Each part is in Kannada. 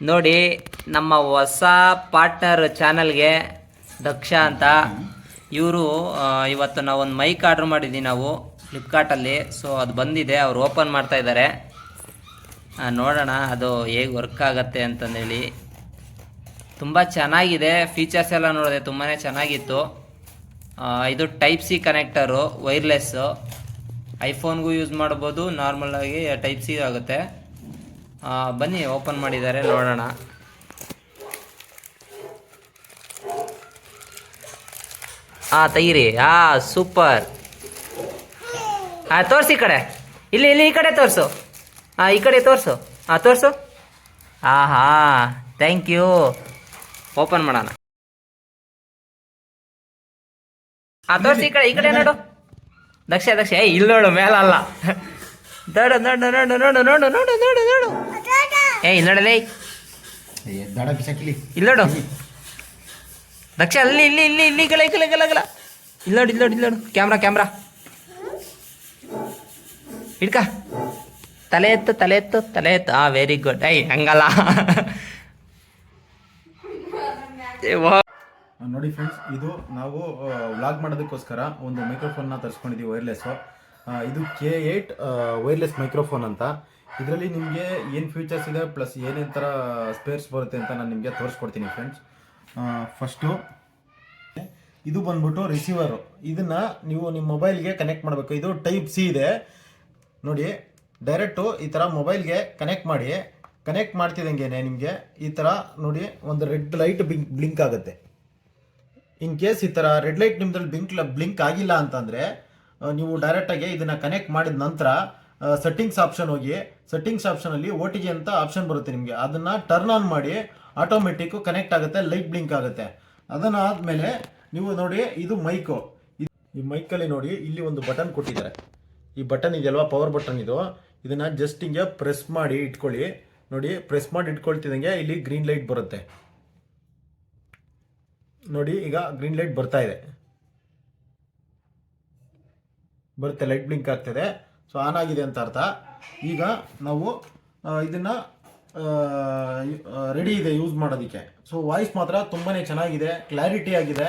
ನೋಡಿ ನಮ್ಮ ಹೊಸ ಪಾರ್ಟ್ನರ್ ಚಾನಲ್ಗೆ ದಕ್ಷ ಅಂತ ಇವರು ಇವತ್ತು ನಾವೊಂದು ಮೈಕ್ ಆರ್ಡ್ರ್ ಮಾಡಿದ್ದೀವಿ ನಾವು ಫ್ಲಿಪ್ಕಾರ್ಟಲ್ಲಿ. ಸೊ ಅದು ಬಂದಿದೆ, ಅವ್ರು ಓಪನ್ ಮಾಡ್ತಾ ಇದ್ದಾರೆ. ನೋಡೋಣ ಅದು ಹೇಗೆ ವರ್ಕ್ ಆಗುತ್ತೆ ಅಂತಂದೇಳಿ. ತುಂಬ ಚೆನ್ನಾಗಿದೆ, ಫೀಚರ್ಸ್ ಎಲ್ಲ ನೋಡಿದೆ ತುಂಬಾ ಚೆನ್ನಾಗಿತ್ತು. ಇದು ಟೈಪ್ ಸಿ ಕನೆಕ್ಟರು, ವೈರ್ಲೆಸ್ಸು, ಐಫೋನ್ಗೂ ಯೂಸ್ ಮಾಡ್ಬೋದು, ನಾರ್ಮಲಾಗಿ ಟೈಪ್ ಸಿ ಆಗುತ್ತೆ. ಬನ್ನಿ ಓಪನ್ ಮಾಡಿದ್ದಾರೆ, ನೋಡೋಣ. ತೆಗೀರಿ. ಸೂಪರ್. ತೋರಿಸಿ ಈ ಕಡೆ, ಇಲ್ಲಿ ಈ ಕಡೆ ತೋರಿಸು. ಈ ಕಡೆ ತೋರಿಸು. ತೋರಿಸು. Thank you. ಓಪನ್ ಮಾಡೋಣ. ತೋರಿಸಿ ಈ ಕಡೆ ನೋಡು. ದಕ್ಷ ಇಲ್ಲಿ ನೋಡು, ಮೇಲಲ್ಲ. ನೋಡು ನೋಡು ನೋಡು ನೋಡು ನೋಡು ನೋಡು ನೋಡು ನೋಡು. ಇಲ್ಲಿ ನೋಡಲೇ, ಇಲ್ಲಿ ನೋಡು ದಕ್ಷ, ಅಲ್ಲಿ ಇಲ್ಲಿ ಇಲ್ಲಿ ಇಲ್ಲಿ ಗಲ ಗಲ ಗಲ ಗಲ. ಇಲ್ಲಿ ನೋಡು, ಇಲ್ಲಿ ನೋಡು, ಇಲ್ಲಿ ನೋಡು. ಕ್ಯಾಮ್ರಾ ಹಿಡ್ಕ. ತಲೆ ಎತ್ತು. Very good. ಹಂಗಲ್ಲ. ನೋಡಿ ಫ್ರೆಂಡ್ಸ್, ಇದು ನಾವು ವ್ಲಾಗ್ ಮಾಡೋದಕ್ಕೋಸ್ಕರ ಒಂದು ಮೈಕ್ರೋಫೋನ್ನ ತರಿಸ್ಕೊಂಡಿದ್ದೀವಿ, ವೈರ್ಲೆಸ್ಸು. ಇದು K8 ವೈರ್ಲೆಸ್ ಮೈಕ್ರೋಫೋನ್ ಅಂತ. ಇದರಲ್ಲಿ ನಿಮಗೆ ಏನು ಫೀಚರ್ಸ್ ಇದೆ ಪ್ಲಸ್ ಏನೇನು ಥರ ಸ್ಪೇರ್ಸ್ ಬರುತ್ತೆ ಅಂತ ನಾನು ನಿಮಗೆ ತೋರಿಸ್ಕೊಡ್ತೀನಿ ಫ್ರೆಂಡ್ಸ್. ಫಸ್ಟು ಇದು ಬಂದ್ಬಿಟ್ಟು ರಿಸೀವರು. ಇದನ್ನು ನೀವು ನಿಮ್ಮ ಮೊಬೈಲ್ಗೆ ಕನೆಕ್ಟ್ ಮಾಡಬೇಕು. ಇದು ಟೈಪ್ ಸಿ ಇದೆ ನೋಡಿ. ಡೈರೆಕ್ಟು ಈ ಥರ ಮೊಬೈಲ್ಗೆ ಕನೆಕ್ಟ್ ಮಾಡಿ. ಕನೆಕ್ಟ್ ಮಾಡ್ತಿದ್ದಂಗೆ ನಿಮಗೆ ಈ ಥರ ನೋಡಿ ಒಂದು ರೆಡ್ ಲೈಟ್ ಬ್ಲಿಂಕ್ ಆಗುತ್ತೆ. ಇನ್ ಕೇಸ್ ಈ ಥರ ರೆಡ್ ಲೈಟ್ ನಿಮ್ದ್ರಲ್ಲಿ ಬ್ಲಿಂಕ್ ಆಗಿಲ್ಲ ಅಂತಂದರೆ ನೀವು ಡೈರೆಕ್ಟಾಗಿ ಇದನ್ನು ಕನೆಕ್ಟ್ ಮಾಡಿದ ನಂತರ ಸೆಟ್ಟಿಂಗ್ಸ್ ಆಪ್ಷನ್ ಹೋಗಿ, ಸೆಟ್ಟಿಂಗ್ಸ್ ಆಪ್ಷನಲ್ಲಿ OTG ಅಂತ ಆಪ್ಷನ್ ಬರುತ್ತೆ ನಿಮಗೆ. ಅದನ್ನು ಟರ್ನ್ ಆನ್ ಮಾಡಿ, ಆಟೋಮೆಟಿಕ್ಕು ಕನೆಕ್ಟ್ ಆಗುತ್ತೆ, ಲೈಟ್ ಬ್ಲಿಂಕ್ ಆಗುತ್ತೆ. ಅದನ್ನು ಆದಮೇಲೆ ನೀವು ನೋಡಿ, ಇದು ಮೈಕು. ಈ ಮೈಕಲ್ಲಿ ನೋಡಿ ಇಲ್ಲಿ ಒಂದು ಬಟನ್ ಕೊಟ್ಟಿದ್ದಾರೆ. ಈ ಬಟನ್ ಇದೆಯಲ್ವಾ, ಪವರ್ ಬಟನ್ ಇದು. ಇದನ್ನು ಜಸ್ಟ್ ಹಿಂಗೆ ಪ್ರೆಸ್ ಮಾಡಿ ಇಟ್ಕೊಳ್ಳಿ. ನೋಡಿ, ಪ್ರೆಸ್ ಮಾಡಿ ಇಟ್ಕೊಳ್ತಿದ್ದಂಗೆ ಇಲ್ಲಿ ಗ್ರೀನ್ ಲೈಟ್ ಬರುತ್ತೆ ನೋಡಿ. ಈಗ ಗ್ರೀನ್ ಲೈಟ್ ಬರ್ತಾ ಇದೆ, ಬರುತ್ತೆ, ಲೈಟ್ ಬ್ಲಿಂಕ್ ಆಗ್ತದೆ. ಸೊ ಆನ್ ಆಗಿದೆ ಅಂತ ಅರ್ಥ. ಈಗ ನಾವು ಇದನ್ನು ರೆಡಿ ಇದೆ ಯೂಸ್ ಮಾಡೋದಕ್ಕೆ. ಸೊ ವಾಯ್ಸ್ ಮಾತ್ರ ತುಂಬಾ ಚೆನ್ನಾಗಿದೆ, ಕ್ಲಾರಿಟಿ ಆಗಿದೆ.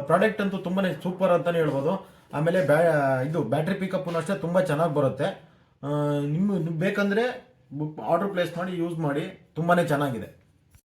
ಪ್ರಾಡಕ್ಟ್ ಅಂತೂ ತುಂಬಾ ಸೂಪರ್ ಅಂತಲೇ ಹೇಳ್ಬೋದು. ಆಮೇಲೆ ಇದು ಬ್ಯಾಟ್ರಿ ಪಿಕಪ್ಪು ಅಷ್ಟೇ ತುಂಬ ಚೆನ್ನಾಗಿ ಬರುತ್ತೆ. ನಿಮ್ಗೆ ಬೇಕಂದರೆ ಆರ್ಡರ್ ಪ್ಲೇಸ್ ಮಾಡಿ ಯೂಸ್ ಮಾಡಿ, ತುಂಬಾ ಚೆನ್ನಾಗಿದೆ.